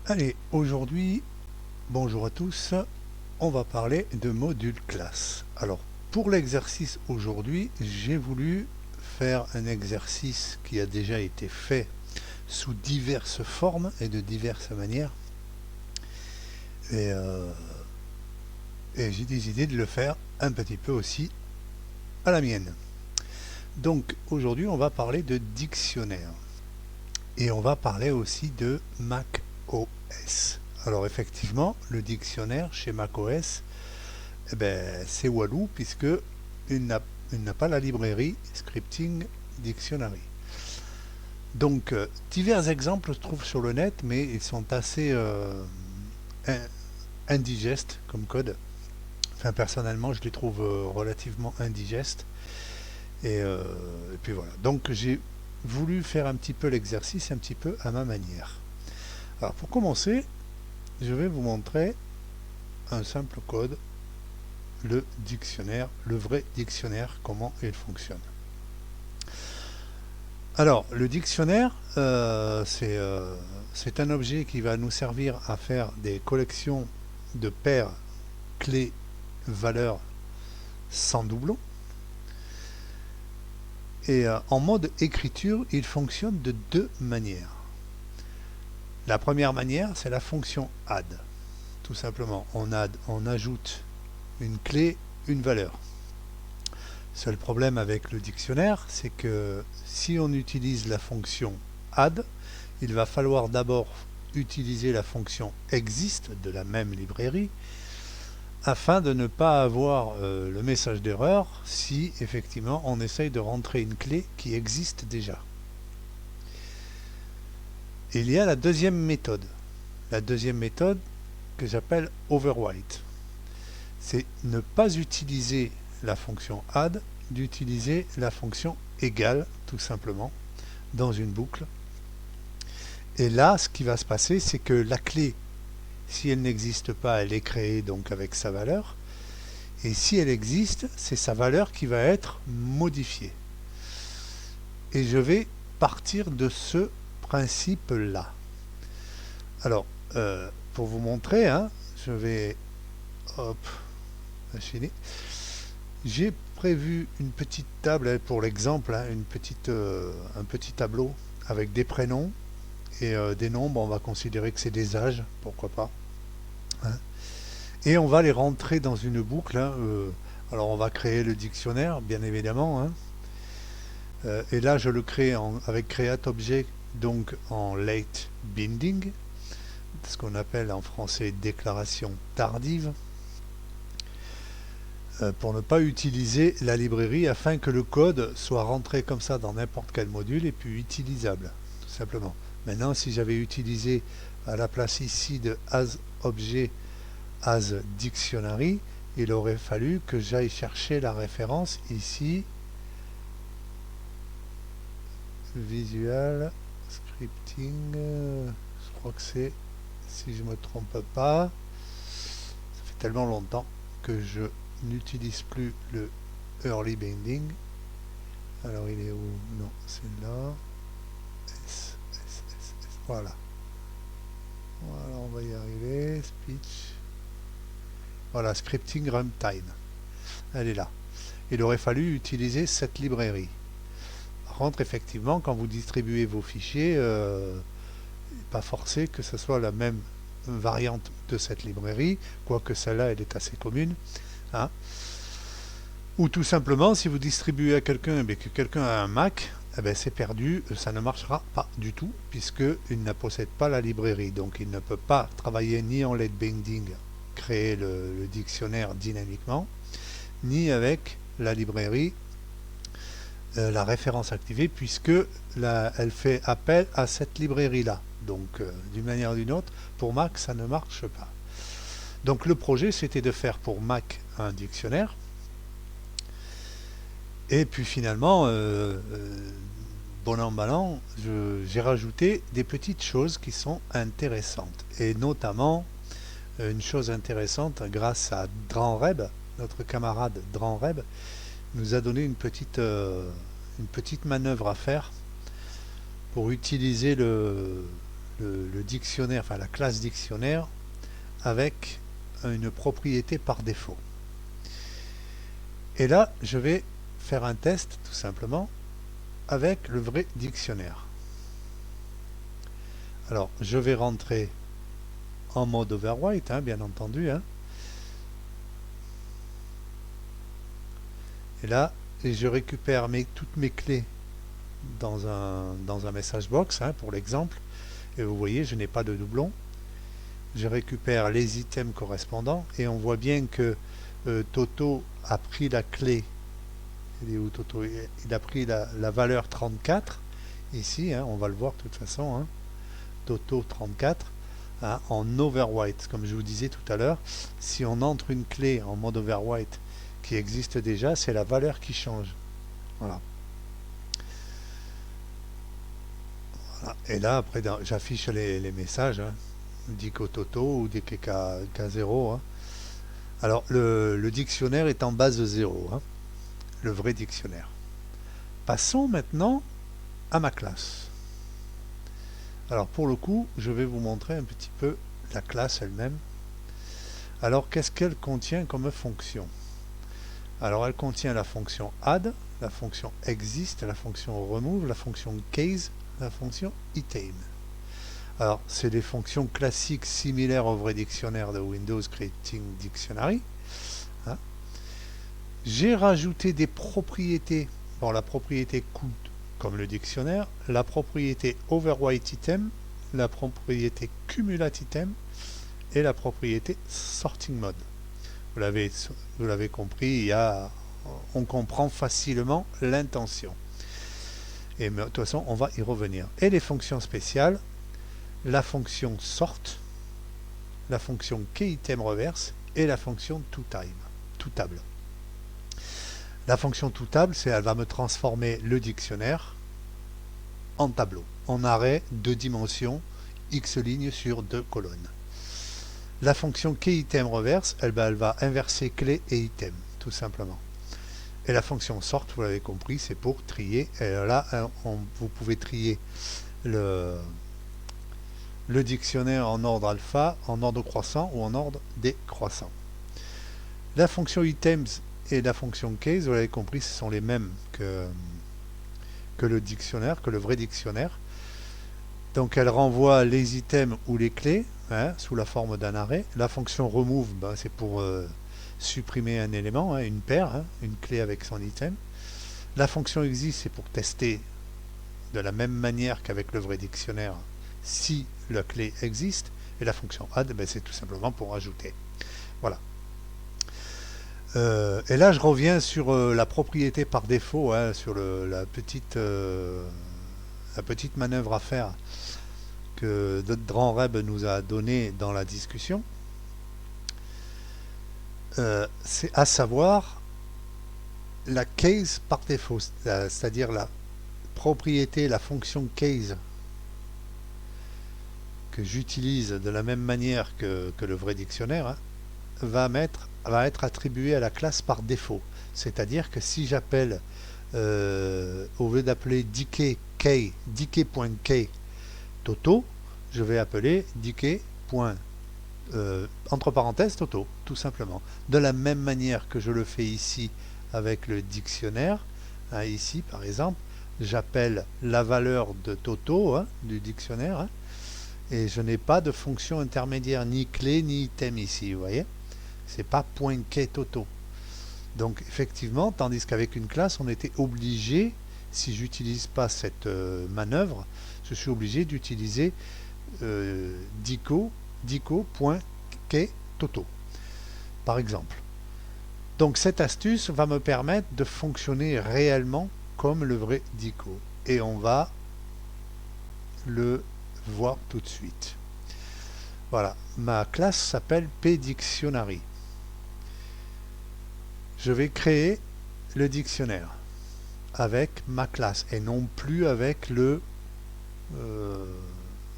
Allez, aujourd'hui, bonjour à tous, on va parler de module classe. Alors, pour l'exercice aujourd'hui, j'ai voulu faire un exercice qui a déjà été fait sous diverses formes et de diverses manières. Et, euh, et j'ai décidé de le faire un petit peu aussi à la mienne. Donc, aujourd'hui, on va parler de dictionnaire. Et on va parler aussi de Mac OS. Alors effectivement, le dictionnaire chez Mac OS, eh ben, c'est Walou puisque il n'a pas la librairie Scripting Dictionary. Donc divers exemples se trouvent sur le net, mais ils sont assez indigestes comme code. Enfin personnellement, je les trouve relativement indigestes. Et puis voilà. Donc j'ai voulu faire un petit peu l'exercice un petit peu à ma manière. Alors pour commencer, je vais vous montrer un simple code, le dictionnaire, le vrai dictionnaire, comment il fonctionne. Alors, le dictionnaire, c'est un objet qui va nous servir à faire des collections de paires, clés, valeurs sans doublon. Et en mode écriture, il fonctionne de deux manières. La première manière, c'est la fonction add. Tout simplement, on ajoute une clé, une valeur. Seul problème avec le dictionnaire, c'est que si on utilise la fonction add, il va falloir d'abord utiliser la fonction exist de la même librairie afin de ne pas avoir le message d'erreur si effectivement on essaye de rentrer une clé qui existe déjà. Et il y a la deuxième méthode. La deuxième méthode que j'appelle overwrite. C'est ne pas utiliser la fonction add, d'utiliser la fonction égale tout simplement dans une boucle. Et là, ce qui va se passer, c'est que la clé, si elle n'existe pas, elle est créée donc avec sa valeur. Et si elle existe, c'est sa valeur qui va être modifiée. Et je vais partir de ce principe-là. Alors, pour vous montrer, hein, je vais hop, machiner. J'ai prévu une petite table pour l'exemple, hein, un petit tableau avec des prénoms et des nombres. On va considérer que c'est des âges, pourquoi pas. Hein. Et on va les rentrer dans une boucle. Hein, alors on va créer le dictionnaire, bien évidemment. Hein. Et là, je le crée avec createObject, donc en late binding, ce qu'on appelle en français déclaration tardive, pour ne pas utiliser la librairie afin que le code soit rentré comme ça dans n'importe quel module et puis utilisable, tout simplement. Maintenant, si j'avais utilisé à la place ici de asObject asDictionary, il aurait fallu que j'aille chercher la référence ici, Visual Scripting, je crois que c'est, si je me trompe pas, ça fait tellement longtemps que je n'utilise plus le early binding. Alors il est où? Non, c'est là. Voilà. Voilà, on va y arriver. Speech. Voilà, scripting runtime. Elle est là. Il aurait fallu utiliser cette librairie. Par contre, effectivement, quand vous distribuez vos fichiers, pas forcé que ce soit la même variante de cette librairie, quoique celle-là, elle est assez commune. Hein. Ou tout simplement, si vous distribuez à quelqu'un et que quelqu'un a un Mac, eh ben c'est perdu, ça ne marchera pas du tout, puisqu'il ne possède pas la librairie. Donc il ne peut pas travailler ni en late binding, créer le dictionnaire dynamiquement, ni avec la librairie, la référence activée, puisque elle fait appel à cette librairie-là. Donc d'une manière ou d'une autre, pour Mac, ça ne marche pas. Donc le projet, c'était de faire pour Mac un dictionnaire. Et puis finalement, bon an, mal an, j'ai rajouté des petites choses qui sont intéressantes. Et notamment, une chose intéressante, grâce à Dranreb, notre camarade Dranreb, nous a donné une petite manœuvre à faire pour utiliser le le dictionnaire, enfin la classe dictionnaire avec une propriété par défaut. Et là, je vais faire un test tout simplement avec le vrai dictionnaire. Alors, je vais rentrer en mode overwrite, bien entendu. Et là, je récupère toutes mes clés dans un message box pour l'exemple. Et vous voyez, je n'ai pas de doublon. Je récupère les items correspondants et on voit bien que Toto a pris la clé. Il est où Toto? Il a pris la valeur 34 ici, on va le voir de toute façon. Toto 34 en overwrite. Comme je vous disais tout à l'heure, si on entre une clé en mode overwrite qui existe déjà, c'est la valeur qui change. Voilà. Et là, après, j'affiche les messages. Dico Toto ou DK0. Alors, le dictionnaire est en base 0. Le vrai dictionnaire. Passons maintenant à ma classe. Alors, pour le coup, je vais vous montrer un petit peu la classe elle-même. Alors, qu'est-ce qu'elle contient comme fonction? Alors, elle contient la fonction add, la fonction exist, la fonction remove, la fonction case, la fonction item. Alors, c'est des fonctions classiques similaires au vrai dictionnaire de Windows Creating Dictionary. J'ai rajouté des propriétés. Bon, la propriété coût, comme le dictionnaire, la propriété overwrite item, la propriété cumulate item et la propriété sorting mode. Vous l'avez compris, on comprend facilement l'intention. Et de toute façon, on va y revenir. Et les fonctions spéciales, la fonction sort, la fonction keyItem reverse et la fonction toTable. La fonction toTable, elle va me transformer le dictionnaire en tableau, en arrêt de dimension x lignes sur 2 colonnes. La fonction keyItem reverse, elle va inverser clé et item, tout simplement. Et la fonction sort, vous l'avez compris, c'est pour trier. Et là, vous pouvez trier le dictionnaire en ordre alpha, en ordre croissant ou en ordre décroissant. La fonction items et la fonction case, vous l'avez compris, ce sont les mêmes que le dictionnaire, que le vrai dictionnaire. Donc elle renvoie les items ou les clés sous la forme d'un arrêt. La fonction remove, c'est pour supprimer un élément, une paire, une clé avec son item. La fonction exist, c'est pour tester de la même manière qu'avec le vrai dictionnaire si la clé existe. Et la fonction add, c'est tout simplement pour ajouter. Voilà. Et là, je reviens sur la propriété par défaut, sur la petite manœuvre à faire que DranReb nous a donné dans la discussion. C'est à savoir la case par défaut, c'est-à-dire la propriété, la fonction case que j'utilise de la même manière que le vrai dictionnaire, va être attribuée à la classe par défaut. C'est-à-dire que si j'appelle, au lieu d'appeler dk.key Toto, je vais appeler dk. Entre parenthèses Toto, tout simplement. De la même manière que je le fais ici avec le dictionnaire, ici par exemple, j'appelle la valeur de Toto du dictionnaire, et je n'ai pas de fonction intermédiaire, ni clé ni item ici, vous voyez. C'est pas .keyToto. Donc effectivement, tandis qu'avec une classe, on était obligé, si j'utilise pas cette manœuvre, je suis obligé d'utiliser dico.keyToto, par exemple. Donc cette astuce va me permettre de fonctionner réellement comme le vrai dico. Et on va le voir tout de suite. Voilà, ma classe s'appelle pDictionary. Je vais créer le dictionnaire avec ma classe et non plus avec le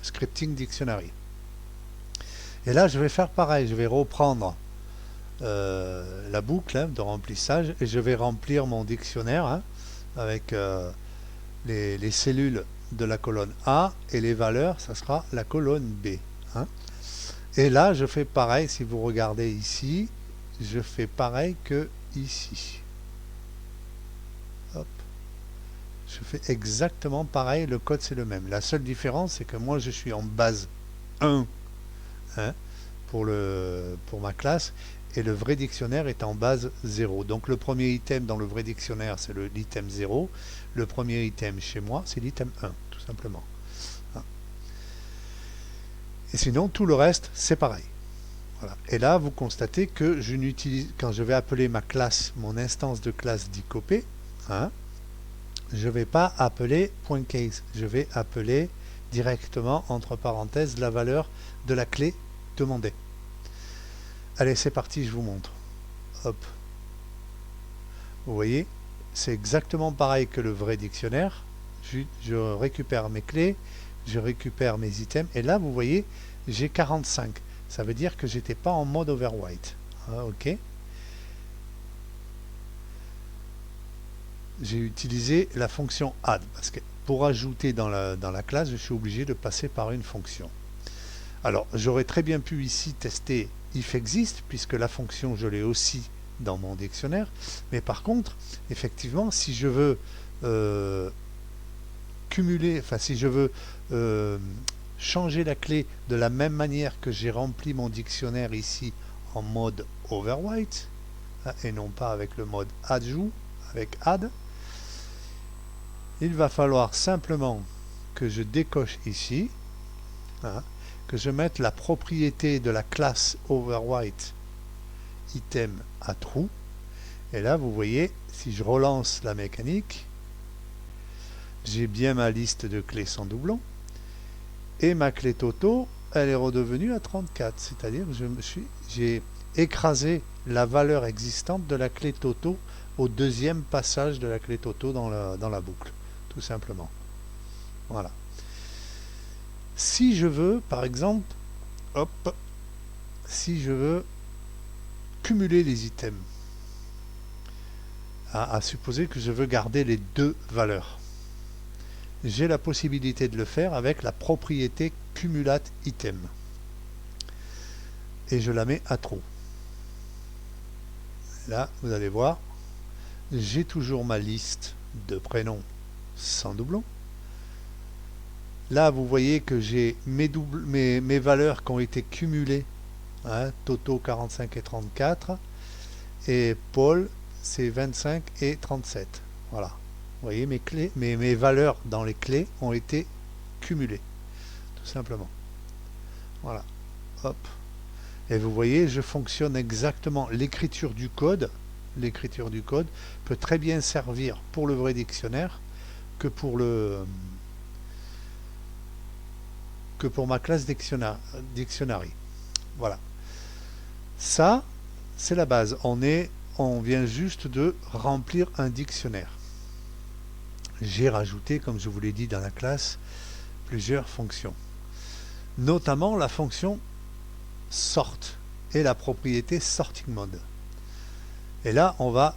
scripting dictionary. Et là, je vais faire pareil. Je vais reprendre la boucle de remplissage et je vais remplir mon dictionnaire avec les cellules de la colonne A et les valeurs, ça sera la colonne B. Hein. Et là, je fais pareil, si vous regardez ici, je fais pareil que ici. Hop. Je fais exactement pareil, le code c'est le même. La seule différence, c'est que moi je suis en base 1 hein, pour ma classe, et le vrai dictionnaire est en base 0. Donc le premier item dans le vrai dictionnaire, c'est l'item 0. Le premier item chez moi, c'est l'item 1, tout simplement. Et sinon, tout le reste, c'est pareil. Voilà. Et là, vous constatez que je n'utilise, quand je vais appeler ma classe, mon instance de classe d'ICOP, hein, je ne vais pas appeler .case, je vais appeler directement, entre parenthèses, la valeur de la clé demandée. Allez, c'est parti, je vous montre. Hop. Vous voyez, c'est exactement pareil que le vrai dictionnaire. Je récupère mes clés, je récupère mes items, et là, vous voyez, j'ai 45. Ça veut dire que j'étais pas en mode overwrite. Ah, ok. J'ai utilisé la fonction add, parce que pour ajouter dans la classe, je suis obligé de passer par une fonction. Alors, j'aurais très bien pu ici tester ifExist, puisque la fonction, je l'ai aussi dans mon dictionnaire. Mais par contre, effectivement, si je veux cumuler, enfin, si je veux changer la clé de la même manière que j'ai rempli mon dictionnaire ici en mode overwrite, et non pas avec le mode ajout, avec add, il va falloir simplement que je décoche ici, hein, que je mette la propriété de la classe overwrite item à true, et là vous voyez, si je relance la mécanique, j'ai bien ma liste de clés sans doublon, et ma clé Toto, elle est redevenue à 34, c'est-à-dire que j'ai écrasé la valeur existante de la clé Toto au deuxième passage de la clé Toto dans la boucle, tout simplement. Voilà. Si je veux, par exemple, hop, si je veux cumuler les items, à supposer que je veux garder les deux valeurs, j'ai la possibilité de le faire avec la propriété cumulate item. Et je la mets à true. Là, vous allez voir, j'ai toujours ma liste de prénoms sans doublon. Là, vous voyez que j'ai mes valeurs qui ont été cumulées. Hein, Toto 45 et 34. Et Paul, c'est 25 et 37. Voilà. Vous voyez, mes clés, mes valeurs dans les clés ont été cumulées. Tout simplement. Voilà. Hop. Et vous voyez, je fonctionne exactement. L'écriture du code peut très bien servir pour le vrai dictionnaire que pour ma classe dictionary. Voilà. Ça, c'est la base. On vient juste de remplir un dictionnaire. J'ai rajouté, comme je vous l'ai dit dans la classe, plusieurs fonctions. Notamment la fonction sort et la propriété sorting mode. Et là, on va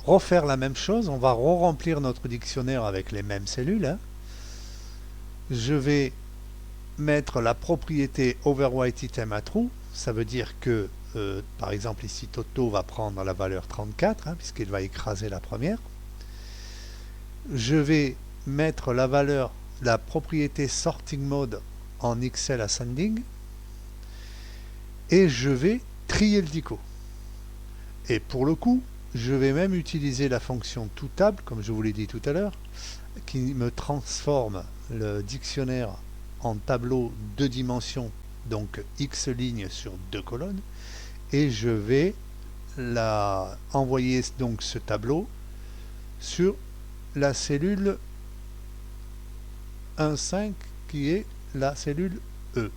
refaire la même chose. On va re-remplir notre dictionnaire avec les mêmes cellules. Hein. Je vais mettre la propriété overwrite item à true. Ça veut dire que, par exemple, ici, Toto va prendre la valeur 34, hein, puisqu'il va écraser la première. Je vais mettre la propriété sorting mode en XL ascending. Et je vais trier le dico. Et pour le coup, je vais même utiliser la fonction toTable, comme je vous l'ai dit tout à l'heure, qui me transforme le dictionnaire en tableau 2 dimensions, donc X lignes sur 2 colonnes, et je vais envoyer donc ce tableau sur la cellule 1,5 qui est la cellule E.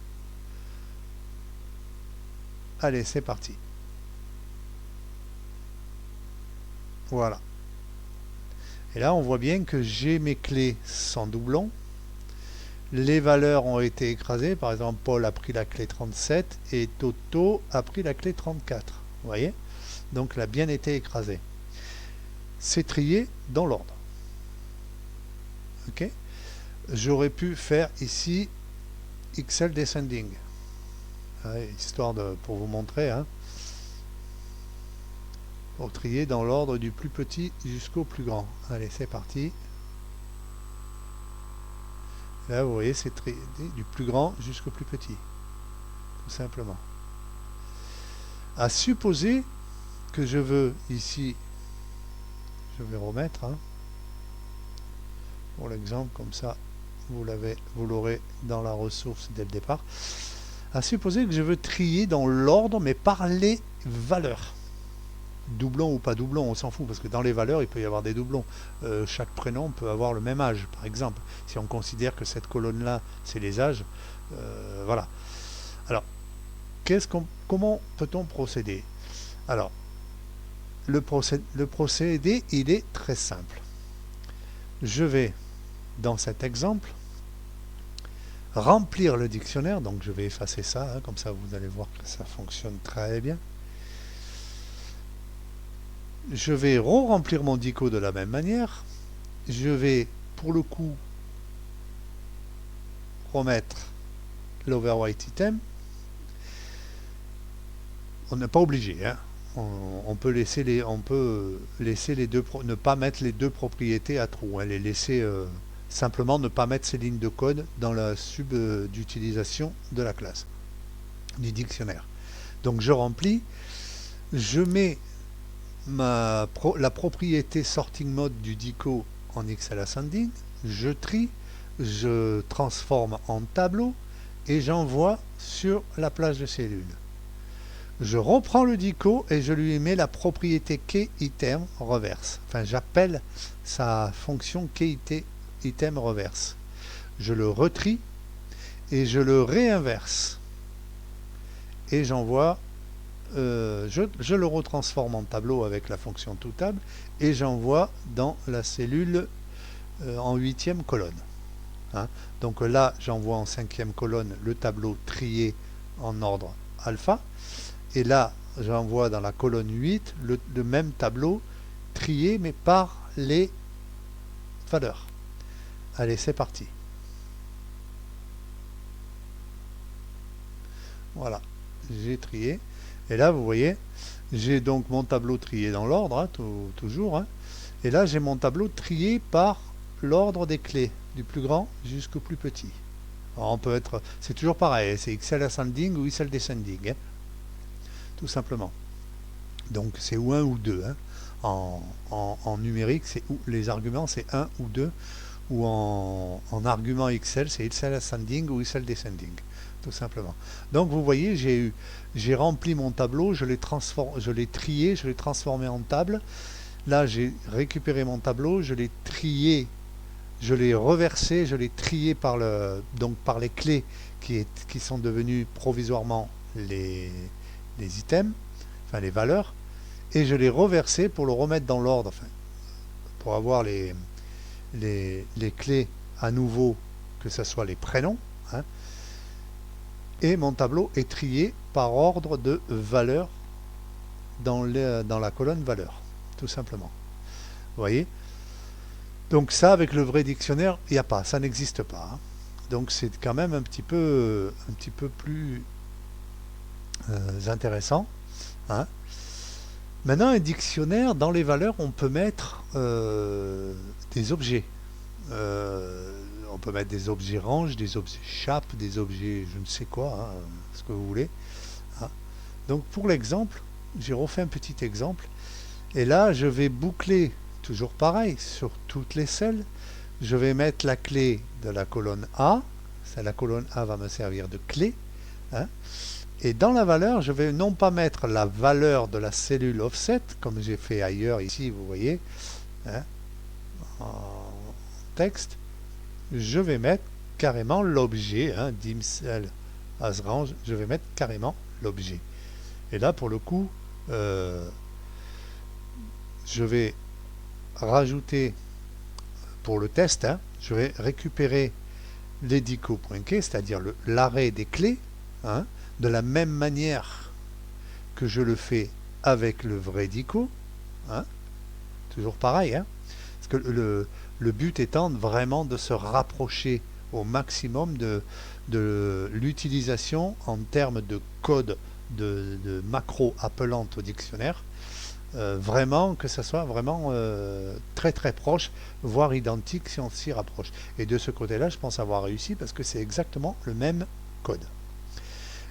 Allez, c'est parti. Voilà. Et là, on voit bien que j'ai mes clés sans doublon. Les valeurs ont été écrasées. Par exemple, Paul a pris la clé 37 et Toto a pris la clé 34. Vous voyez? Donc, elle a bien été écrasée. C'est trié dans l'ordre. Ok? j'aurais pu faire ici XL descending, histoire pour vous montrer, pour trier dans l'ordre du plus petit jusqu'au plus grand. Allez, c'est parti. Là, vous voyez, c'est trié du plus grand jusqu'au plus petit, tout simplement. À supposer que je veux ici, je vais remettre, pour l'exemple, comme ça, vous l'aurez dans la ressource dès le départ. À supposer que je veux trier dans l'ordre, mais par les valeurs. Doublon ou pas doublon, on s'en fout, parce que dans les valeurs, il peut y avoir des doublons. Chaque prénom peut avoir le même âge, par exemple. Si on considère que cette colonne-là, c'est les âges, voilà. Alors, comment peut-on procéder? Alors, le procédé, il est très simple. Je vais, dans cet exemple, remplir le dictionnaire, donc je vais effacer ça, comme ça vous allez voir que ça fonctionne très bien. Je vais re-remplir mon dico de la même manière. Je vais, pour le coup, remettre l'overwrite item. On n'est pas obligé, on peut laisser les deux, ne pas mettre les deux propriétés à trous, les laisser simplement ne pas mettre ces lignes de code dans la sub d'utilisation de la classe, du dictionnaire. Donc je remplis, je mets la propriété sorting mode du dico en XL ascending, je trie, je transforme en tableau et j'envoie sur la plage de cellule. Je reprends le dico et je lui mets la propriété keyItem reverse. Enfin, j'appelle sa fonction keyItem reverse. Je le retrie et je le réinverse. Et j'envoie, je le retransforme en tableau avec la fonction toTable et j'envoie dans la cellule en 8e colonne. Donc là, j'envoie en 5e colonne le tableau trié en ordre alpha. Et là, j'envoie dans la colonne 8 le même tableau trié, mais par les valeurs. Allez, c'est parti. Voilà, j'ai trié. Et là, vous voyez, j'ai donc mon tableau trié dans l'ordre, toujours. Et là, j'ai mon tableau trié par l'ordre des clés, du plus grand jusqu'au plus petit. Alors, on peut être, c'est toujours pareil, c'est XL ascending ou XL descending. Tout simplement. Donc c'est ou 1 ou 2. En numérique, les arguments c'est 1 ou 2, ou en argument XL, c'est XL ascending ou XL descending. Tout simplement. Donc vous voyez, j'ai rempli mon tableau, je l'ai trié, je l'ai transformé en table. Là, j'ai récupéré mon tableau, je l'ai trié, je l'ai reversé, je l'ai trié par les clés qui sont devenues provisoirement les items, enfin les valeurs, et je l'ai reversé pour le remettre dans l'ordre, pour avoir les clés à nouveau, que ce soit les prénoms, et mon tableau est trié par ordre de valeur dans la colonne valeur, tout simplement. Vous voyez? Donc ça, avec le vrai dictionnaire, il n'y a pas, ça n'existe pas. Donc c'est quand même un petit peu plus intéressant. Maintenant, un dictionnaire, dans les valeurs, on peut mettre des objets. On peut mettre des objets range, des objets chape, des objets je ne sais quoi, ce que vous voulez. Donc pour l'exemple, j'ai refait un petit exemple. Et là, je vais boucler, toujours pareil, sur toutes les celles. Je vais mettre la clé de la colonne A. La colonne A va me servir de clé. Et dans la valeur, je vais non pas mettre la valeur de la cellule offset, comme j'ai fait ailleurs ici, vous voyez, en texte, je vais mettre carrément l'objet, dimcell as range, je vais mettre carrément l'objet. Et là, pour le coup, je vais rajouter, pour le test, je vais récupérer les dico.key, c'est-à-dire l'arrêt des clés, de la même manière que je le fais avec le vrai dico, toujours pareil, parce que Le but étant vraiment de se rapprocher au maximum de l'utilisation en termes de code de macros appelantes au dictionnaire, vraiment que ça soit vraiment très très proche, voire identique si on s'y rapproche. Et de ce côté-là, je pense avoir réussi parce que c'est exactement le même code.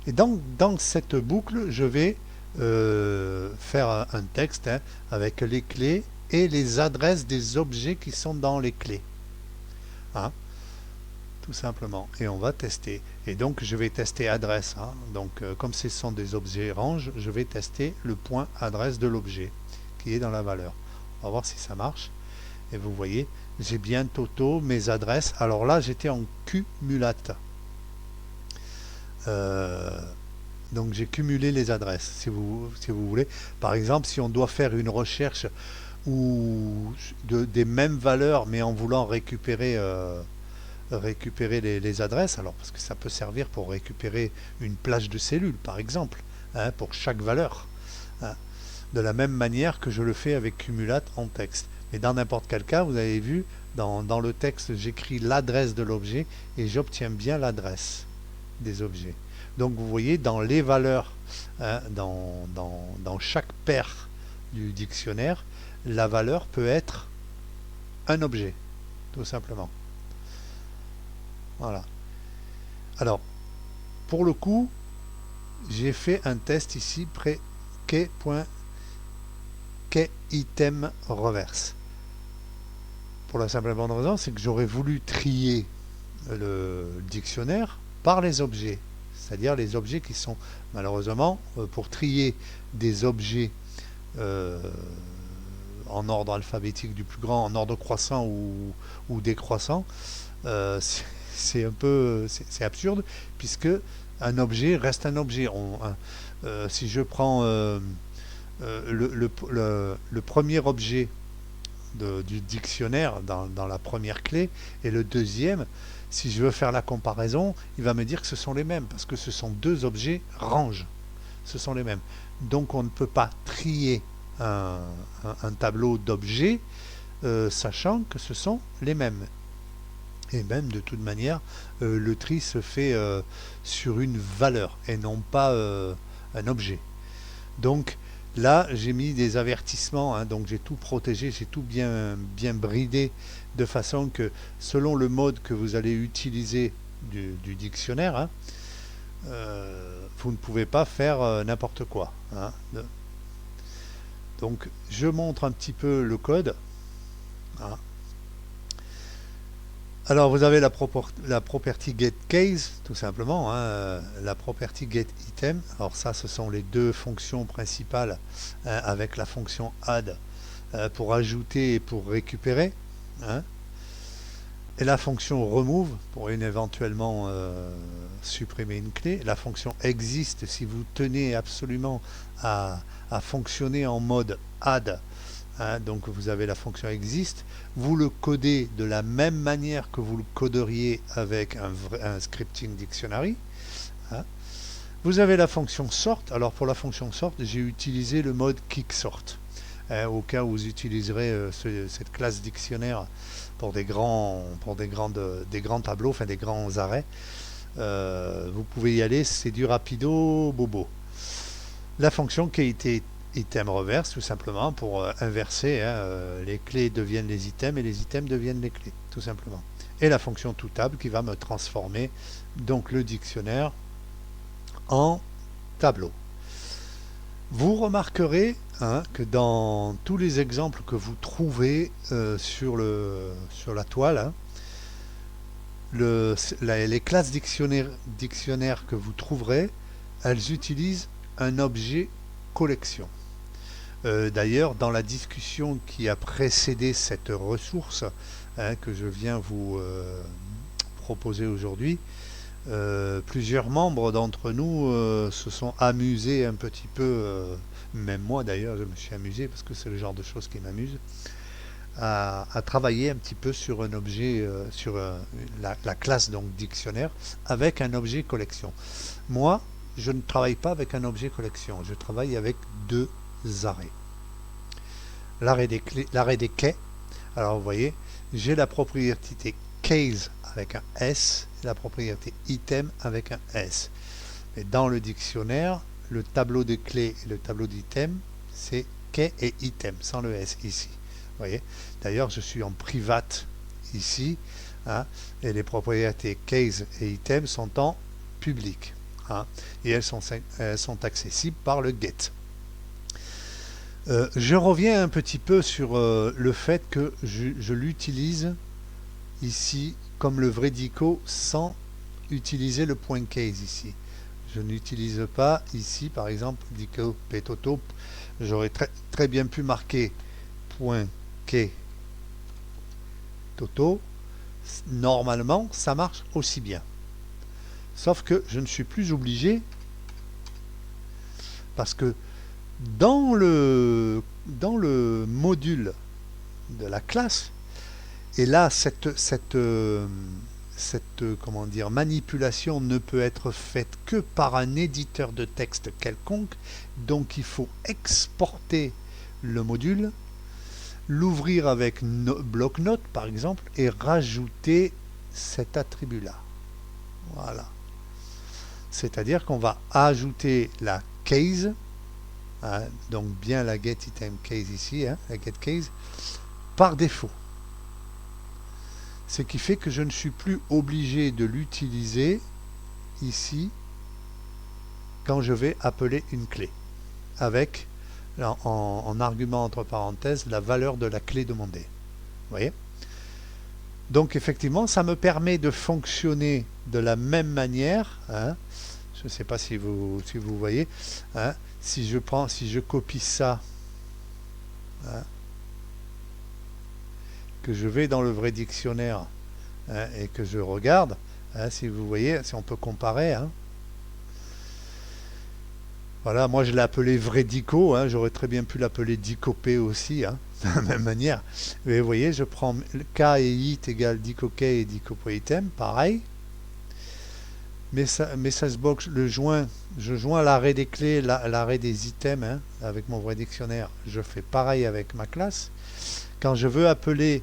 Et donc, dans cette boucle, je vais faire un texte avec les clés et les adresses des objets qui sont dans les clés. Hein, tout simplement. Et on va tester. Et donc, je vais tester adresse. Hein. Donc, comme ce sont des objets range, je vais tester le point adresse de l'objet qui est dans la valeur. On va voir si ça marche. Et vous voyez, j'ai bien Toto, mes adresses. Alors là, j'étais en cumulate. Donc j'ai cumulé les adresses, si vous voulez. Par exemple, si on doit faire une recherche des mêmes valeurs, mais en voulant récupérer les adresses, alors parce que ça peut servir pour récupérer une plage de cellules, par exemple, hein, pour chaque valeur. Hein, de la même manière que je le fais avec cumulate en texte. Mais dans n'importe quel cas, vous avez vu, dans le texte, j'écris l'adresse de l'objet et j'obtiens bien l'adresse des objets. Donc vous voyez, dans les valeurs, hein, dans chaque paire du dictionnaire, la valeur peut être un objet, tout simplement. Voilà. Alors, pour le coup, j'ai fait un test ici, qu'item reverse. Pour la simple et bonne raison, c'est que j'aurais voulu trier le dictionnaire par les objets. C'est-à-dire les objets qui sont, malheureusement, pour trier des objets en ordre alphabétique du plus grand, en ordre croissant ou décroissant, c'est un peu, c'est absurde, puisque un objet reste un objet. Si je prends le premier objet du dictionnaire dans la première clé et le deuxième, si je veux faire la comparaison, il va me dire que ce sont les mêmes, parce que ce sont deux objets range. Ce sont les mêmes. Donc on ne peut pas trier un tableau d'objets, sachant que ce sont les mêmes. Et même de toute manière, le tri se fait sur une valeur et non pas un objet. Donc là, j'ai mis des avertissements, hein, donc j'ai tout protégé, j'ai tout bien bridé, de façon que selon le mode que vous allez utiliser du dictionnaire, hein, vous ne pouvez pas faire n'importe quoi. Hein. Donc je montre un petit peu le code. Hein. Alors vous avez la property get case, tout simplement, hein, la property get item. Alors ça, ce sont les deux fonctions principales, hein, avec la fonction add pour ajouter et pour récupérer. Hein, et la fonction remove pour éventuellement supprimer une clé. La fonction exist si vous tenez absolument à fonctionner en mode add. Hein, donc vous avez la fonction exist, vous le codez de la même manière que vous le coderiez avec un scripting dictionary. Hein. Vous avez la fonction sort. Alors pour la fonction sort, j'ai utilisé le mode kicksort, hein, au cas où vous utiliserez cette classe dictionnaire pour des grands tableaux, enfin des grands arrêts. Vous pouvez y aller, c'est du rapido bobo. La fonction qui a été item reverse, tout simplement pour inverser, hein, les clés deviennent les items et les items deviennent les clés, tout simplement. Et la fonction toTable qui va me transformer donc le dictionnaire en tableau. Vous remarquerez, hein, que dans tous les exemples que vous trouvez sur la toile, hein, les classes dictionnaires que vous trouverez, elles utilisent un objet collection. D'ailleurs, dans la discussion qui a précédé cette ressource, hein, que je viens vous proposer aujourd'hui, plusieurs membres d'entre nous se sont amusés un petit peu, même moi d'ailleurs, je me suis amusé parce que c'est le genre de choses qui m'amuse, à travailler un petit peu sur un objet, sur la classe donc dictionnaire, avec un objet collection. Moi, je ne travaille pas avec un objet collection, je travaille avec deux arrêts. L'arrêt des quais. Alors vous voyez, j'ai la propriété case avec un S, et la propriété item avec un S. Et dans le dictionnaire, le tableau de clés et le tableau d'item, c'est key et item, sans le S ici. Vous voyez, d'ailleurs, je suis en private ici, hein, et les propriétés case et item sont en public, hein, et elles sont accessibles par le get. Je reviens un petit peu sur le fait que je l'utilise ici comme le vrai dico sans utiliser le point case ici. Je n'utilise pas ici par exemple dico petoto. J'aurais très bien pu marquer point key toto. Normalement ça marche aussi bien. Sauf que je ne suis plus obligé parce que dans le module de la classe, et là cette comment dire, manipulation ne peut être faite que par un éditeur de texte quelconque, donc il faut exporter le module, l'ouvrir avec bloc-notes par exemple, et rajouter cet attribut-là. Voilà. C'est-à-dire qu'on va ajouter la case, hein, donc bien la getItem case ici, hein, la getCase, par défaut. Ce qui fait que je ne suis plus obligé de l'utiliser ici quand je vais appeler une clé avec en argument entre parenthèses la valeur de la clé demandée. Vous voyez? Donc effectivement ça me permet de fonctionner de la même manière, hein. Je ne sais pas si vous voyez, hein. Si je copie ça, hein, que je vais dans le vrai dictionnaire, hein, et que je regarde, hein, si vous voyez, si on peut comparer, hein. Voilà, moi je l'ai appelé vrai dico, hein, j'aurais très bien pu l'appeler dicopé aussi, hein, de la même manière. Mais vous voyez, je prends k et it égale dicokey et dicopoitem, pareil. Messagebox, je joins l'arrêt des clés, l'arrêt des items, hein, avec mon vrai dictionnaire. Je fais pareil avec ma classe. Quand je veux appeler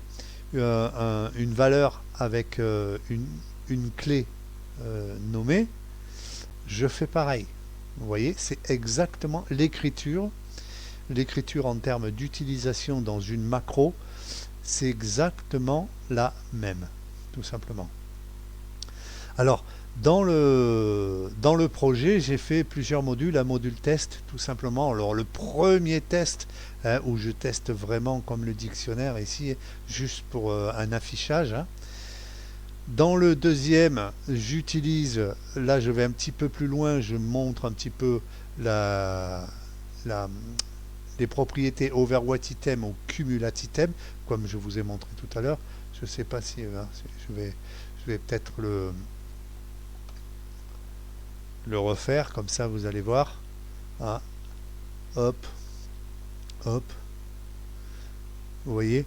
une valeur avec une clé nommée, je fais pareil. Vous voyez, c'est exactement l'écriture en termes d'utilisation dans une macro, c'est exactement la même, tout simplement. Alors, dans le projet, j'ai fait plusieurs modules, un module test, tout simplement. Alors, le premier test, hein, où je teste vraiment comme le dictionnaire ici, juste pour un affichage, hein. Dans le deuxième, j'utilise, là je vais un petit peu plus loin, je montre un petit peu les propriétés overwrite item ou cumulate item, comme je vous ai montré tout à l'heure. Je ne sais pas si je vais peut-être le refaire, comme ça vous allez voir. Ah, hop, hop. Vous voyez,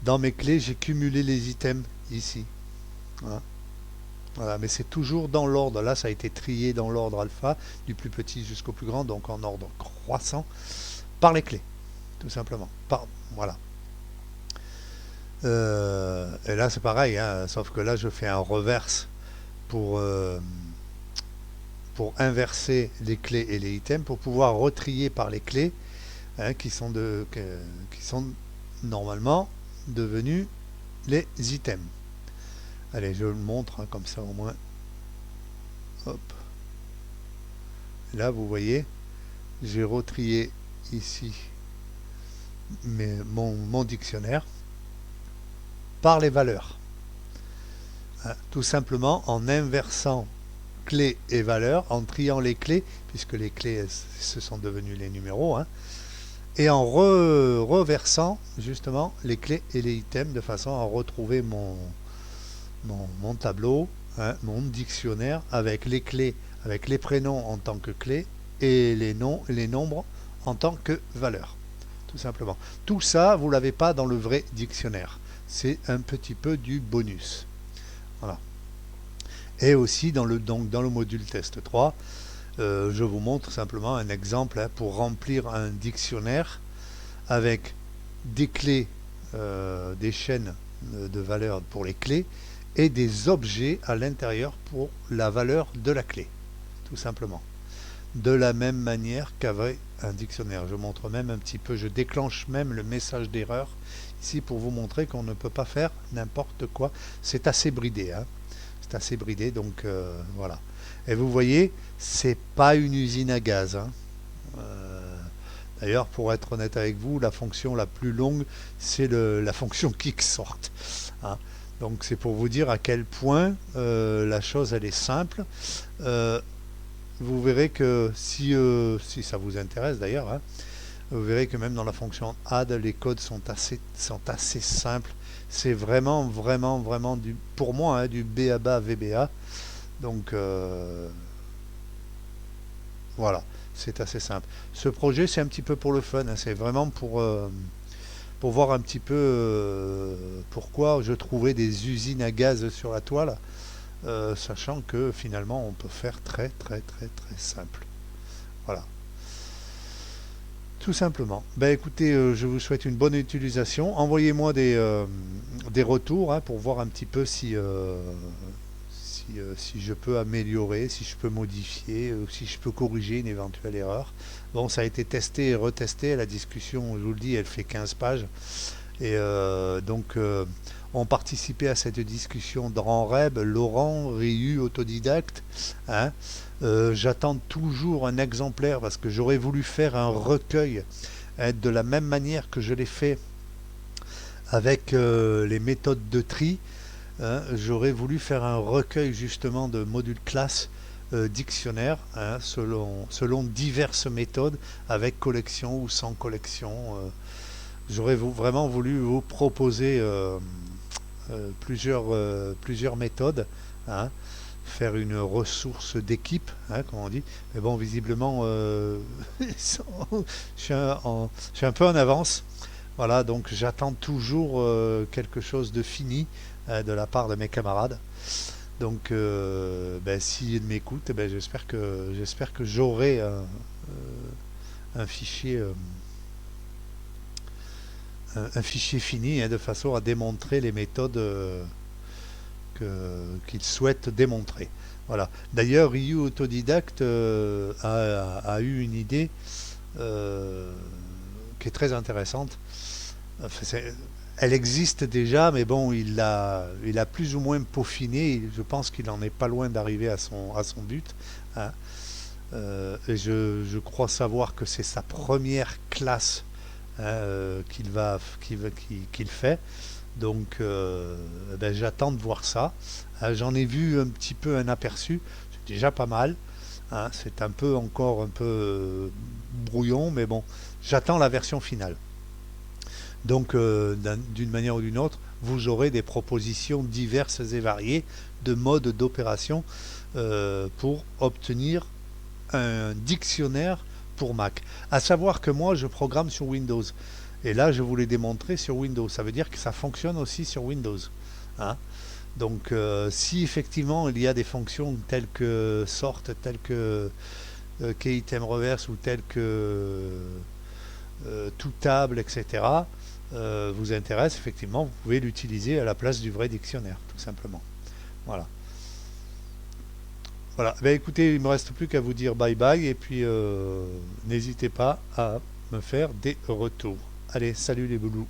dans mes clés, j'ai cumulé les items ici. Voilà, mais c'est toujours dans l'ordre. Là, ça a été trié dans l'ordre alpha, du plus petit jusqu'au plus grand, donc en ordre croissant, par les clés, tout simplement. Voilà. Et là, c'est pareil, hein, sauf que là, je fais un reverse pour inverser les clés et les items, pour pouvoir retrier par les clés, hein, qui sont normalement devenus les items. Allez, je le montre, hein, comme ça au moins. Hop. Là, vous voyez, j'ai retrié ici mon dictionnaire par les valeurs. Hein, tout simplement en inversant clés et valeurs, en triant les clés, puisque les clés, ce sont devenus les numéros, hein, et en reversant justement les clés et les items de façon à retrouver mon tableau, hein, mon dictionnaire avec les clés, avec les prénoms en tant que clés et les nombres en tant que valeurs, tout simplement. Tout ça, vous l'avez pas dans le vrai dictionnaire. C'est un petit peu du bonus. Voilà. Et aussi dans le module test 3, je vous montre simplement un exemple, hein, pour remplir un dictionnaire avec des clés des chaînes de valeurs pour les clés et des objets à l'intérieur pour la valeur de la clé, tout simplement. De la même manière qu'avec un dictionnaire. Je montre même un petit peu, je déclenche même le message d'erreur ici pour vous montrer qu'on ne peut pas faire n'importe quoi. C'est assez bridé, hein. C'est assez bridé, donc voilà. Et vous voyez, c'est pas une usine à gaz, hein. D'ailleurs, pour être honnête avec vous, la fonction la plus longue, c'est la fonction kicksort, hein. Donc c'est pour vous dire à quel point la chose elle est simple. Vous verrez que si ça vous intéresse d'ailleurs, hein, vous verrez que même dans la fonction add, les codes sont assez simples. C'est vraiment pour moi, hein, du BABA VBA. Donc voilà, c'est assez simple. Ce projet, c'est un petit peu pour le fun, hein, c'est vraiment pour voir un petit peu pourquoi je trouvais des usines à gaz sur la toile, sachant que finalement on peut faire très simple. Voilà, tout simplement. Ben écoutez, je vous souhaite une bonne utilisation. Envoyez-moi des retours, hein, pour voir un petit peu si je peux améliorer, si je peux modifier, ou si je peux corriger une éventuelle erreur. Bon, ça a été testé et retesté, la discussion, je vous le dis, elle fait 15 pages. Et donc, ont participé à cette discussion Dranreb, Laurent, Ryu, autodidacte, hein. J'attends toujours un exemplaire parce que j'aurais voulu faire un recueil, hein, de la même manière que je l'ai fait avec les méthodes de tri, hein. J'aurais voulu faire un recueil justement de modules classe dictionnaire, hein, selon diverses méthodes, avec collection ou sans collection. J'aurais vraiment voulu vous proposer plusieurs méthodes, hein, faire une ressource d'équipe, hein, comme on dit. Mais bon, visiblement, je suis un peu en avance. Voilà, donc j'attends toujours quelque chose de fini de la part de mes camarades. Donc, ben, s'ils m'écoutent, ben, j'espère que j'aurai un fichier, un fichier fini, hein, de façon à démontrer les méthodes qu'ils souhaitent démontrer. Voilà. D'ailleurs, Ryu Autodidacte a eu une idée qui est très intéressante. Enfin, elle existe déjà, mais bon, il a plus ou moins peaufiné. Je pense qu'il n'en est pas loin d'arriver à son but, hein. Et je crois savoir que c'est sa première classe, hein, qu'il fait. Donc, ben, j'attends de voir ça. J'en ai vu un petit peu un aperçu. C'est déjà pas mal, hein. C'est encore un peu brouillon, mais bon, j'attends la version finale. Donc, d'une manière ou d'une autre, vous aurez des propositions diverses et variées de modes d'opération pour obtenir un dictionnaire pour Mac. À savoir que moi, je programme sur Windows. Et là, je vous l'ai démontré sur Windows. Ça veut dire que ça fonctionne aussi sur Windows, hein. Donc, si effectivement il y a des fonctions telles que sort, telles que keyitem reverse ou telles que tout table, etc., vous intéresse, effectivement, vous pouvez l'utiliser à la place du vrai dictionnaire, tout simplement. Voilà. Voilà. Ben, écoutez, il ne me reste plus qu'à vous dire bye bye et puis n'hésitez pas à me faire des retours. Allez, salut les boulous.